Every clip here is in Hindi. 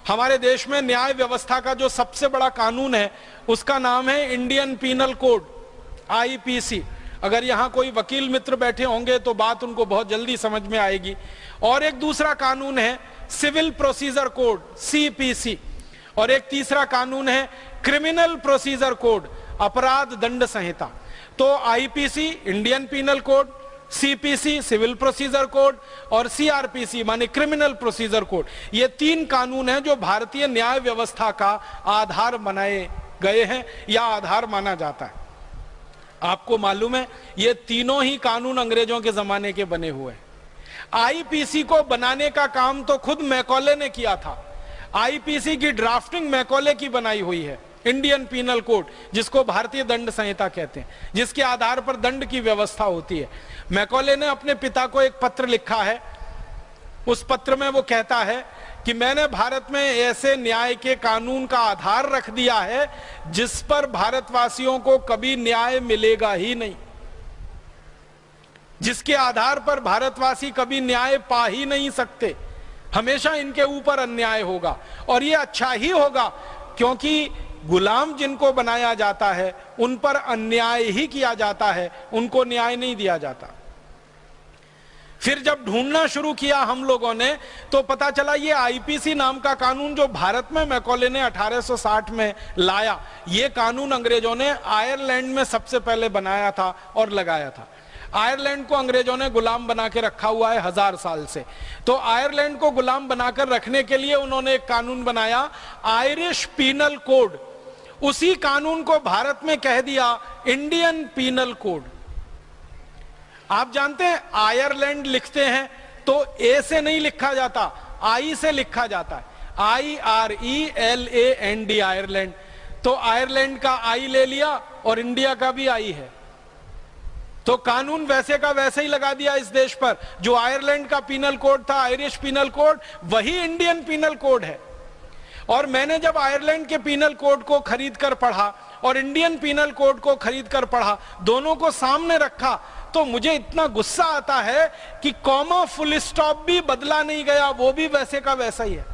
हमारे देश में न्याय व्यवस्था का जो सबसे बड़ा कानून है उसका नाम है इंडियन पीनल कोड, आईपीसी। अगर यहां कोई वकील मित्र बैठे होंगे तो बात उनको बहुत जल्दी समझ में आएगी। और एक दूसरा कानून है सिविल प्रोसीजर कोड, सीपीसी। और एक तीसरा कानून है क्रिमिनल प्रोसीजर कोड, अपराध दंड संहिता। तो IPC Indian penal code, CPC civil procedure code और सीआरपीसी माने क्रिमिनल प्रोसीजर कोड, ये तीन कानून हैं जो भारतीय न्याय व्यवस्था का आधार बनाए गए हैं या आधार माना जाता है। आपको मालूम है ये तीनों ही कानून अंग्रेजों के जमाने के बने हुए हैं। आईपीसी को बनाने का काम तो खुद मैकॉले ने किया था। आईपीसी की ड्राफ्टिंग मैकॉले की बनाई हुई है, इंडियन पीनल कोड, जिसको भारतीय दंड संहिता कहते हैं, जिसके आधार पर दंड की व्यवस्था होती है। मैकॉले ने अपने पिता को एक पत्र लिखा है। उस पत्र में वो कहता है कि मैंने भारत में ऐसे न्याय के कानून का आधार रख दिया है जिस पर भारतवासियों को कभी न्याय मिलेगा ही नहीं, जिसके आधार पर भारतवासी कभी न्याय पा ही नहीं सकते। हमेशा इनके ऊपर अन्याय होगा और ये अच्छा ही होगा, क्योंकि गुलाम जिनको बनाया जाता है उन पर अन्याय ही किया जाता है, उनको न्याय नहीं दिया जाता। फिर जब ढूंढना शुरू किया हम लोगों ने तो पता चला ये आईपीसी नाम का कानून जो भारत में मैकॉले ने 1860 में लाया, ये कानून अंग्रेजों ने आयरलैंड में सबसे पहले बनाया था और लगाया था। आयरलैंड को अंग्रेजों ने गुलाम बना के रखा हुआ है 1000 साल से। तो आयरलैंड को गुलाम बनाकर रखने के लिए उन्होंने एक कानून बनाया, आयरिश पीनल कोड। उसी कानून को भारत में कह दिया इंडियन पीनल कोड। आप जानते हैं आयरलैंड लिखते हैं तो ए से नहीं लिखा जाता, आई से लिखा जाता है, IRELAND, आयरलैंड। तो आयरलैंड का आई ले लिया और इंडिया का भी आई है, तो कानून वैसे का वैसे ही लगा दिया इस देश पर। जो आयरलैंड का पीनल कोड था, आयरिश पीनल कोड, वही इंडियन पीनल कोड है। और मैंने जब आयरलैंड के पीनल कोड को खरीद कर पढ़ा और इंडियन पीनल कोड को खरीद कर पढ़ा, दोनों को सामने रखा, तो मुझे इतना गुस्सा आता है कि कॉमा फुल स्टॉप भी बदला नहीं गया, वो भी वैसे का वैसा ही है।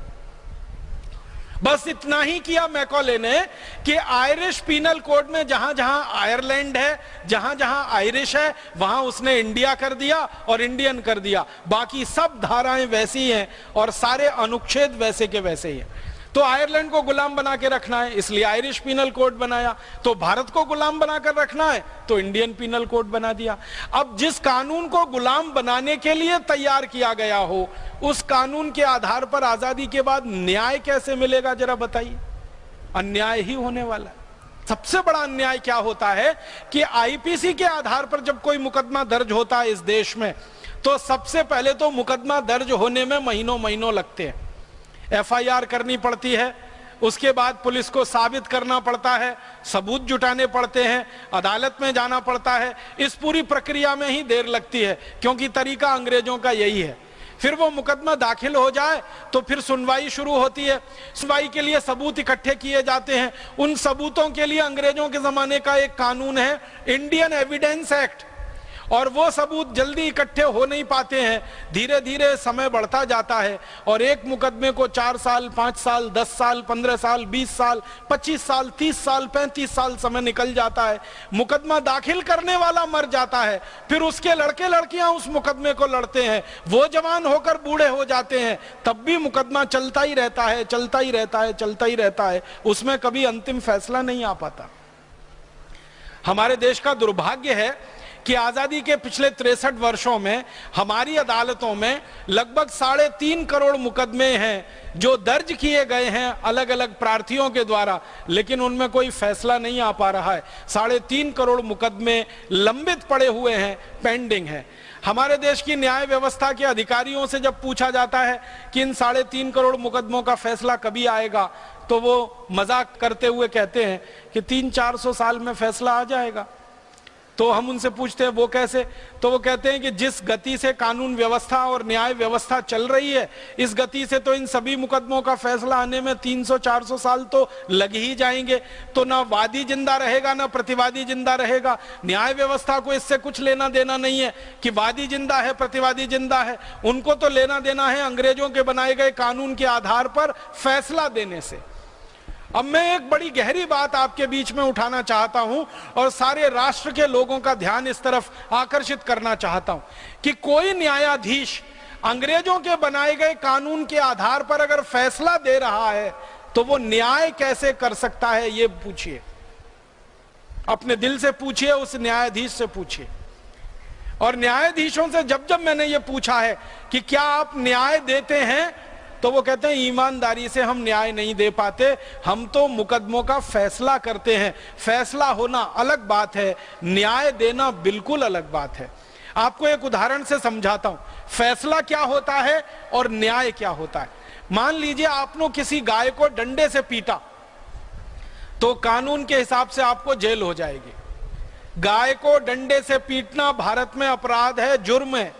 बस इतना ही किया मैकॉले ने कि आयरिश पीनल कोड में जहां जहां आयरलैंड है, जहां जहां आयरिश है, वहां उसने इंडिया कर दिया और इंडियन कर दिया। बाकी सब धाराएं वैसी हैं और सारे अनुच्छेद वैसे के वैसे ही हैं। तो आयरलैंड को गुलाम बना के रखना है, इसलिए आयरिश पीनल कोड बनाया। तो भारत को गुलाम बनाकर रखना है तो इंडियन पीनल कोड बना दिया। अब जिस कानून को गुलाम बनाने के लिए तैयार किया गया हो, उस कानून के आधार पर आजादी के बाद न्याय कैसे मिलेगा, जरा बताइए। अन्याय ही होने वाला है। सबसे बड़ा अन्याय क्या होता है कि आईपीसी के आधार पर जब कोई मुकदमा दर्ज होता है इस देश में, तो सबसे पहले तो मुकदमा दर्ज होने में महीनों महीनों लगते हैं। एफआईआर करनी पड़ती है, उसके बाद पुलिस को साबित करना पड़ता है, सबूत जुटाने पड़ते हैं, अदालत में जाना पड़ता है। इस पूरी प्रक्रिया में ही देर लगती है, क्योंकि तरीका अंग्रेजों का यही है। फिर वो मुकदमा दाखिल हो जाए तो फिर सुनवाई शुरू होती है। सुनवाई के लिए सबूत इकट्ठे किए जाते हैं। उन सबूतों के लिए अंग्रेजों के जमाने का एक कानून है, इंडियन एविडेंस एक्ट, और वो सबूत जल्दी इकट्ठे हो नहीं पाते हैं। धीरे धीरे समय बढ़ता जाता है और एक मुकदमे को 4 साल, 5 साल, 10 साल, 15 साल, 20 साल, 25 साल, 30 साल, 35 साल समय निकल जाता है। मुकदमा दाखिल करने वाला मर जाता है, फिर उसके लड़के लड़कियां उस मुकदमे को लड़ते हैं, वो जवान होकर बूढ़े हो जाते हैं, तब भी मुकदमा चलता ही रहता है, चलता ही रहता है, चलता ही रहता है। उसमें कभी अंतिम फैसला नहीं आ पाता। हमारे देश का दुर्भाग्य है कि आजादी के पिछले 63 वर्षों में हमारी अदालतों में लगभग 3.5 करोड़ मुकदमे हैं जो दर्ज किए गए हैं अलग अलग प्रार्थियों के द्वारा, लेकिन उनमें कोई फैसला नहीं आ पा रहा है। 3.5 करोड़ मुकदमे लंबित पड़े हुए हैं, पेंडिंग है। हमारे देश की न्याय व्यवस्था के अधिकारियों से जब पूछा जाता है कि इन 3.5 करोड़ मुकदमों का फैसला कभी आएगा, तो वो मजाक करते हुए कहते हैं कि 300-400 साल में फैसला आ जाएगा। तो हम उनसे पूछते हैं वो कैसे, तो वो कहते हैं कि जिस गति से कानून व्यवस्था और न्याय व्यवस्था चल रही है, इस गति से तो इन सभी मुकदमों का फैसला आने में 300-400 साल तो लग ही जाएंगे। तो ना वादी जिंदा रहेगा ना प्रतिवादी जिंदा रहेगा। न्याय व्यवस्था को इससे कुछ लेना देना नहीं है कि वादी जिंदा है प्रतिवादी जिंदा है, उनको तो लेना देना है अंग्रेजों के बनाए गए कानून के आधार पर फैसला देने से। अब मैं एक बड़ी गहरी बात आपके बीच में उठाना चाहता हूं और सारे राष्ट्र के लोगों का ध्यान इस तरफ आकर्षित करना चाहता हूं कि कोई न्यायाधीश अंग्रेजों के बनाए गए कानून के आधार पर अगर फैसला दे रहा है तो वो न्याय कैसे कर सकता है, ये पूछिए, अपने दिल से पूछिए, उस न्यायाधीश से पूछिए। और न्यायाधीशों से जब जब मैंने ये पूछा है कि क्या आप न्याय देते हैं, तो वो कहते हैं ईमानदारी से हम न्याय नहीं दे पाते, हम तो मुकदमों का फैसला करते हैं। फैसला होना अलग बात है, न्याय देना बिल्कुल अलग बात है। आपको एक उदाहरण से समझाता हूं फैसला क्या होता है और न्याय क्या होता है। मान लीजिए आपने किसी गाय को डंडे से पीटा, तो कानून के हिसाब से आपको जेल हो जाएगी। गाय को डंडे से पीटना भारत में अपराध है, जुर्म है,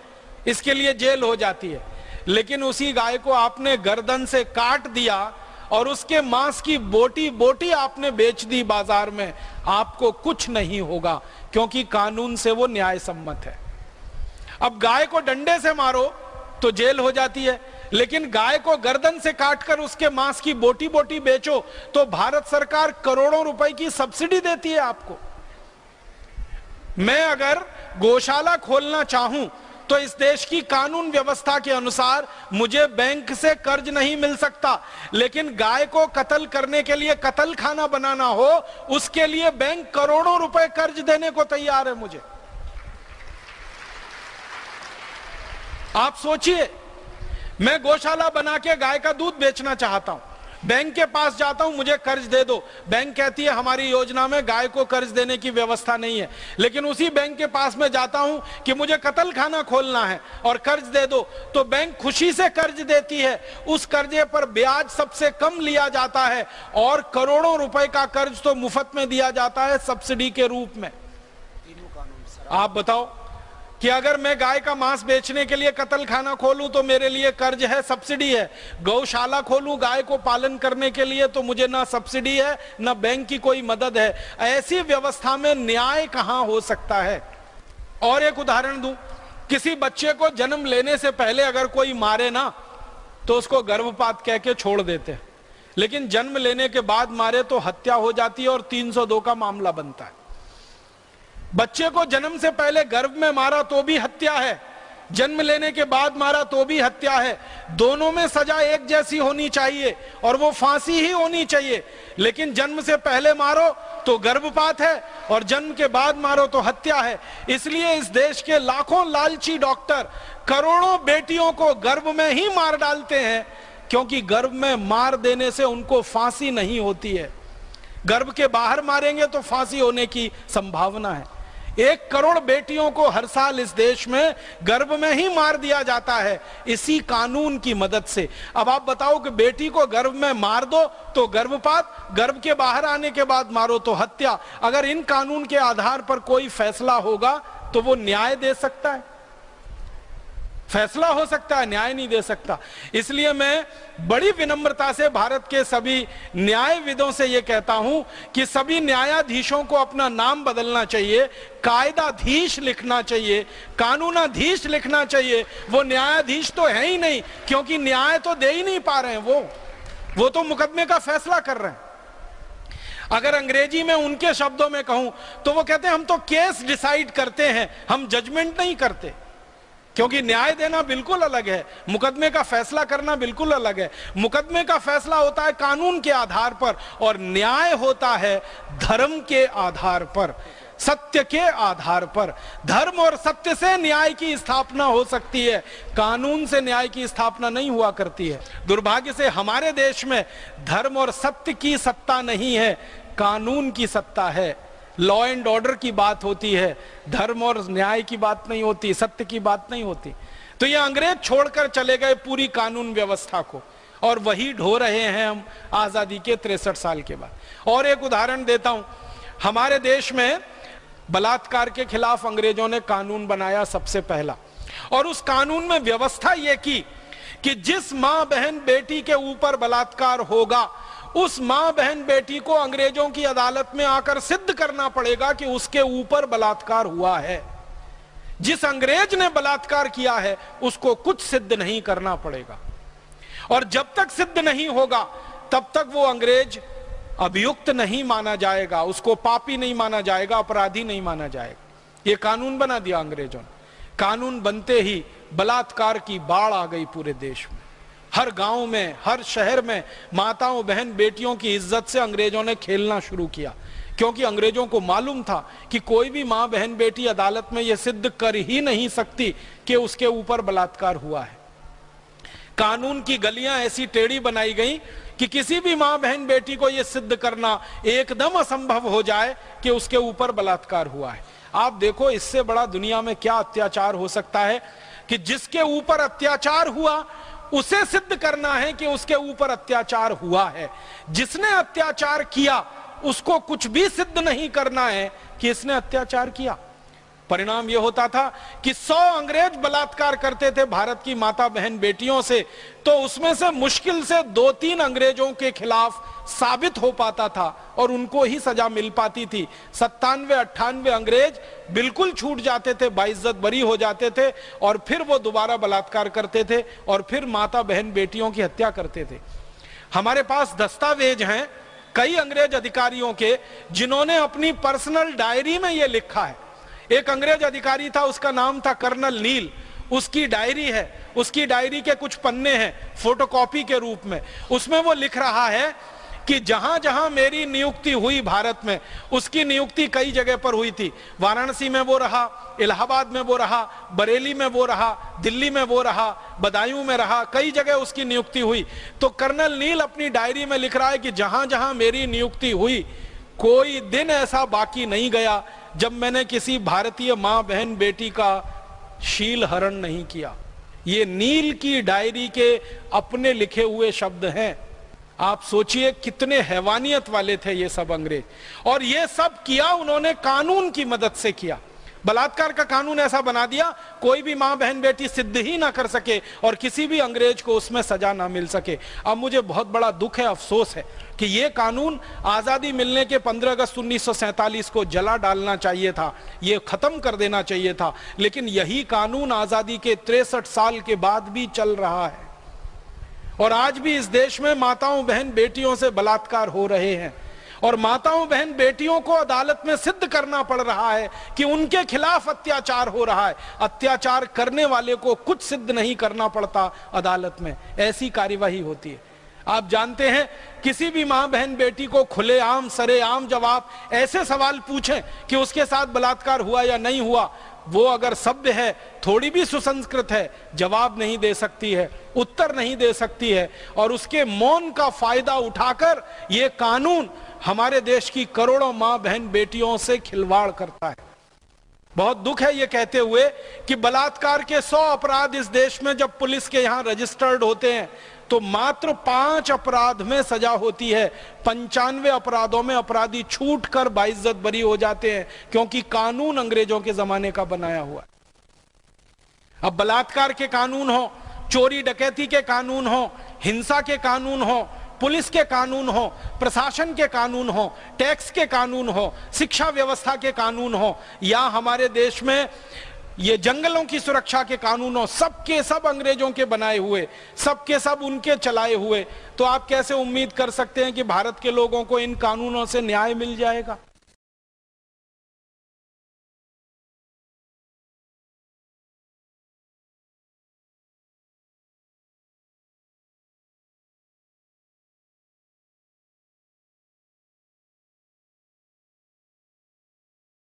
इसके लिए जेल हो जाती है। लेकिन उसी गाय को आपने गर्दन से काट दिया और उसके मांस की बोटी बोटी आपने बेच दी बाजार में, आपको कुछ नहीं होगा, क्योंकि कानून से वो न्याय सम्मत है। अब गाय को डंडे से मारो तो जेल हो जाती है, लेकिन गाय को गर्दन से काटकर उसके मांस की बोटी बोटी बेचो तो भारत सरकार करोड़ों रुपए की सब्सिडी देती है आपको। मैं अगर गौशाला खोलना चाहूं तो इस देश की कानून व्यवस्था के अनुसार मुझे बैंक से कर्ज नहीं मिल सकता, लेकिन गाय को कत्ल करने के लिए कत्ल खाना बनाना हो, उसके लिए बैंक करोड़ों रुपए कर्ज देने को तैयार है मुझे। आप सोचिए, मैं गौशाला बना के गाय का दूध बेचना चाहता हूं, बैंक के पास जाता हूं, मुझे कर्ज दे दो। बैंक कहती है हमारी योजना में गाय को कर्ज देने की व्यवस्था नहीं है। लेकिन उसी बैंक के पास में जाता हूं कि मुझे कत्ल खाना खोलना है और कर्ज दे दो, तो बैंक खुशी से कर्ज देती है। उस कर्जे पर ब्याज सबसे कम लिया जाता है और करोड़ों रुपए का कर्ज तो मुफ्त में दिया जाता है सब्सिडी के रूप में। आप बताओ कि अगर मैं गाय का मांस बेचने के लिए कत्ल खाना खोलूं तो मेरे लिए कर्ज है, सब्सिडी है। गौशाला खोलूं गाय को पालन करने के लिए तो मुझे ना सब्सिडी है ना बैंक की कोई मदद है। ऐसी व्यवस्था में न्याय कहां हो सकता है। और एक उदाहरण दूं, किसी बच्चे को जन्म लेने से पहले अगर कोई मारे ना तो उसको गर्भपात कह के छोड़ देते हैं, लेकिन जन्म लेने के बाद मारे तो हत्या हो जाती है और 302 का मामला बनता है। बच्चे को जन्म से पहले गर्भ में मारा तो भी हत्या है, जन्म लेने के बाद मारा तो भी हत्या है। दोनों में सजा एक जैसी होनी चाहिए और वो फांसी ही होनी चाहिए। लेकिन जन्म से पहले मारो तो गर्भपात है और जन्म के बाद मारो तो हत्या है। इसलिए इस देश के लाखों लालची डॉक्टर करोड़ों बेटियों को गर्भ में ही मार डालते हैं, क्योंकि गर्भ में मार देने से उनको फांसी नहीं होती है। गर्भ के बाहर मारेंगे तो फांसी होने की संभावना है। 1 करोड़ बेटियों को हर साल इस देश में गर्भ में ही मार दिया जाता है इसी कानून की मदद से। अब आप बताओ कि बेटी को गर्भ में मार दो तो गर्भपात, गर्भ के बाहर आने के बाद मारो तो हत्या। अगर इन कानून के आधार पर कोई फैसला होगा तो वो न्याय दे सकता है? फैसला हो सकता है, न्याय नहीं दे सकता। इसलिए मैं बड़ी विनम्रता से भारत के सभी न्यायविदों से यह कहता हूं कि सभी न्यायाधीशों को अपना नाम बदलना चाहिए, कायदाधीश लिखना चाहिए, कानूनाधीश लिखना चाहिए। वो न्यायाधीश तो है ही नहीं, क्योंकि न्याय तो दे ही नहीं पा रहे हैं। वो तो मुकदमे का फैसला कर रहे हैं। अगर अंग्रेजी में उनके शब्दों में कहूं तो वो कहते हैं हम तो केस डिसाइड करते हैं, हम जजमेंट नहीं करते। क्योंकि न्याय देना बिल्कुल अलग है, मुकदमे का फैसला करना बिल्कुल अलग है। मुकदमे का फैसला होता है कानून के आधार पर और न्याय होता है धर्म के आधार पर, सत्य के आधार पर। धर्म और सत्य से न्याय की स्थापना हो सकती है, कानून से न्याय की स्थापना नहीं हुआ करती है। दुर्भाग्य से हमारे देश में धर्म और सत्य की सत्ता नहीं है, कानून की सत्ता है। लॉ एंड ऑर्डर की बात होती है, धर्म और न्याय की बात नहीं होती, सत्य की बात नहीं होती। तो ये अंग्रेज छोड़कर चले गए पूरी कानून व्यवस्था को, और वही ढो रहे हैं हम आजादी के 63 साल के बाद। और एक उदाहरण देता हूं, हमारे देश में बलात्कार के खिलाफ अंग्रेजों ने कानून बनाया सबसे पहला, और उस कानून में व्यवस्था यह की कि जिस मां बहन बेटी के ऊपर बलात्कार होगा, उस मां बहन बेटी को अंग्रेजों की अदालत में आकर सिद्ध करना पड़ेगा कि उसके ऊपर बलात्कार हुआ है। जिस अंग्रेज ने बलात्कार किया है उसको कुछ सिद्ध नहीं करना पड़ेगा, और जब तक सिद्ध नहीं होगा तब तक वो अंग्रेज अभियुक्त नहीं माना जाएगा, उसको पापी नहीं माना जाएगा, अपराधी नहीं माना जाएगा। ये कानून बना दिया अंग्रेजों ने। कानून बनते ही बलात्कार की बाढ़ आ गई पूरे देश में। हर गांव में, हर शहर में माताओं बहन बेटियों की इज्जत से अंग्रेजों ने खेलना शुरू किया, क्योंकि अंग्रेजों को मालूम था कि कोई भी मां बहन बेटी अदालत में यह सिद्ध कर ही नहीं सकती कि उसके ऊपर बलात्कार हुआ है। कानून की गलियां ऐसी टेढ़ी बनाई गई कि किसी भी मां बहन बेटी को यह सिद्ध करना एकदम असंभव हो जाए कि उसके ऊपर बलात्कार हुआ है। आप देखो, इससे बड़ा दुनिया में क्या अत्याचार हो सकता है कि जिसके ऊपर अत्याचार हुआ उसे सिद्ध करना है कि उसके ऊपर अत्याचार हुआ है। जिसने अत्याचार किया उसको कुछ भी सिद्ध नहीं करना है कि इसने अत्याचार किया। परिणाम यह होता था कि 100 अंग्रेज बलात्कार करते थे भारत की माता बहन बेटियों से, तो उसमें से मुश्किल से 2-3 अंग्रेजों के खिलाफ साबित हो पाता था और उनको ही सजा मिल पाती थी। 97-98 अंग्रेज बिल्कुल छूट जाते थे, बाइज्जत बरी हो जाते थे, और फिर वो दोबारा बलात्कार करते थे और फिर माता बहन बेटियों की हत्या करते थे। हमारे पास दस्तावेज हैं कई अंग्रेज अधिकारियों के, जिन्होंने अपनी पर्सनल डायरी में यह लिखा है। एक अंग्रेज अधिकारी था, उसका नाम था कर्नल नील। उसकी डायरी है, उसकी डायरी के कुछ पन्ने हैं फोटोकॉपी के रूप में। उसमें वो लिख रहा है कि जहां जहां मेरी नियुक्ति हुई भारत में, उसकी नियुक्ति कई जगह पर हुई थी। वाराणसी में वो रहा, इलाहाबाद में वो रहा, बरेली में वो रहा, दिल्ली में वो रहा, बदायूं में रहा, कई जगह उसकी नियुक्ति हुई। तो कर्नल नील अपनी डायरी में लिख रहा है कि जहां जहां मेरी नियुक्ति हुई, कोई दिन ऐसा बाकी नहीं गया जब मैंने किसी भारतीय मां बहन बेटी का शील हरण नहीं किया। ये नील की डायरी के अपने लिखे हुए शब्द हैं। आप सोचिए कितने हैवानियत वाले थे ये सब अंग्रेज, और ये सब किया उन्होंने कानून की मदद से किया। बलात्कार का कानून ऐसा बना दिया कोई भी मां बहन बेटी सिद्ध ही ना कर सके और किसी भी अंग्रेज को उसमें सजा ना मिल सके। अब मुझे बहुत बड़ा दुख है, अफसोस है कि ये कानून आजादी मिलने के 15 अगस्त 1947 को जला डालना चाहिए था, ये खत्म कर देना चाहिए था, लेकिन यही कानून आजादी के 63 साल के बाद भी चल रहा है। और आज भी इस देश में माताओं बहन बेटियों से बलात्कार हो रहे हैं, और माताओं बहन बेटियों को अदालत में सिद्ध करना पड़ रहा है कि उनके खिलाफ अत्याचार हो रहा है। अत्याचार करने वाले को कुछ सिद्ध नहीं करना पड़ता अदालत में, ऐसी कार्यवाही होती है। आप जानते हैं, किसी भी मां बहन बेटी को खुलेआम सरेआम जवाब ऐसे सवाल पूछें कि उसके साथ बलात्कार हुआ या नहीं हुआ, वो अगर सभ्य है, थोड़ी भी सुसंस्कृत है, जवाब नहीं दे सकती है, उत्तर नहीं दे सकती है, और उसके मौन का फायदा उठाकर ये कानून हमारे देश की करोड़ों मां बहन बेटियों से खिलवाड़ करता है। बहुत दुख है ये कहते हुए कि बलात्कार के 100 अपराध इस देश में जब पुलिस के यहां रजिस्टर्ड होते हैं तो मात्र 5 अपराध में सजा होती है। 95 अपराधों में अपराधी छूट कर बाइज्जत बरी हो जाते हैं, क्योंकि कानून अंग्रेजों के जमाने का बनाया हुआ है। अब बलात्कार के कानून हो, चोरी डकैती के कानून हो, हिंसा के कानून हो, पुलिस के कानून हो, प्रशासन के कानून हो, टैक्स के कानून हो, शिक्षा व्यवस्था के कानून हो, या हमारे देश में ये जंगलों की सुरक्षा के कानून हो, सबके सब अंग्रेजों के बनाए हुए, सबके सब उनके चलाए हुए, तो आप कैसे उम्मीद कर सकते हैं कि भारत के लोगों को इन कानूनों से न्याय मिल जाएगा?